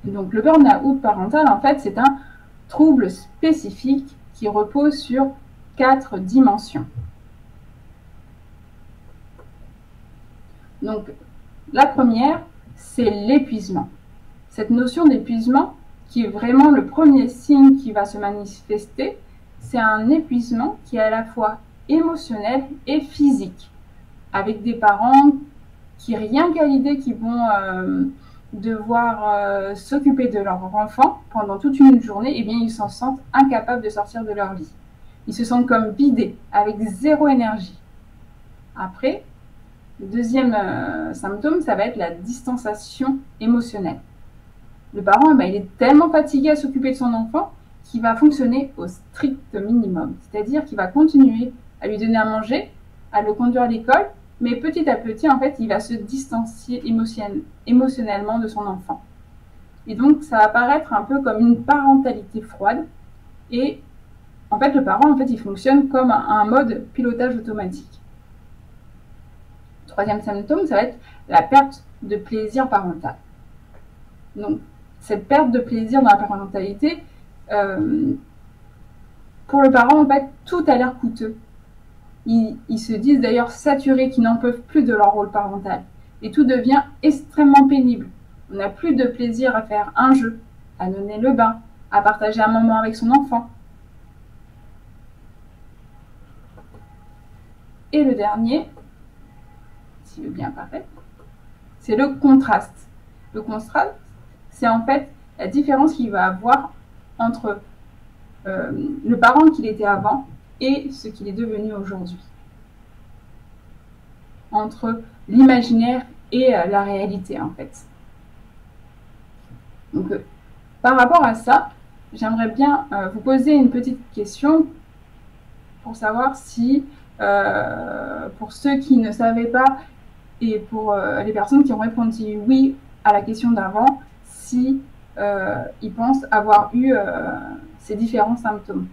Donc le burn-out parental, en fait, c'est un trouble spécifique qui repose sur 4 dimensions. Donc la première, c'est l'épuisement. Cette notion d'épuisement, qui est vraiment le premier signe qui va se manifester, c'est un épuisement qui est à la fois émotionnel et physique, avec des parents qui, rien qu'à l'idée qu'ils vont devoir s'occuper de leur enfant pendant toute une journée, eh bien, ils s'en sentent incapables de sortir de leur lit. Ils se sentent comme vidés, avec zéro énergie. Après, le deuxième symptôme, ça va être la distanciation émotionnelle. Le parent, il est tellement fatigué à s'occuper de son enfant qu'il va fonctionner au strict minimum. C'est-à-dire qu'il va continuer à lui donner à manger, à le conduire à l'école, mais petit à petit, en fait, il va se distancier émotionnellement de son enfant. Et donc, ça va paraître un peu comme une parentalité froide. Et en fait, le parent, en fait, il fonctionne comme un mode pilotage automatique. Troisième symptôme, ça va être la perte de plaisir parental. Donc, cette perte de plaisir dans la parentalité, pour le parent, en fait, tout a l'air coûteux. Ils se disent d'ailleurs saturés, qu'ils n'en peuvent plus de leur rôle parental. Et tout devient extrêmement pénible. On n'a plus de plaisir à faire un jeu, à donner le bain, à partager un moment avec son enfant. Et le dernier, s'il veut bien apparaître, c'est le contraste. Le contraste, c'est en fait la différence qu'il va avoir entre le parent qu'il était avant et ce qu'il est devenu aujourd'hui. Entre l'imaginaire et la réalité, en fait. Donc, par rapport à ça, j'aimerais bien vous poser une petite question pour savoir si, pour ceux qui ne savaient pas et pour les personnes qui ont répondu oui à la question d'avant, si ils pensent avoir eu ces différents symptômes.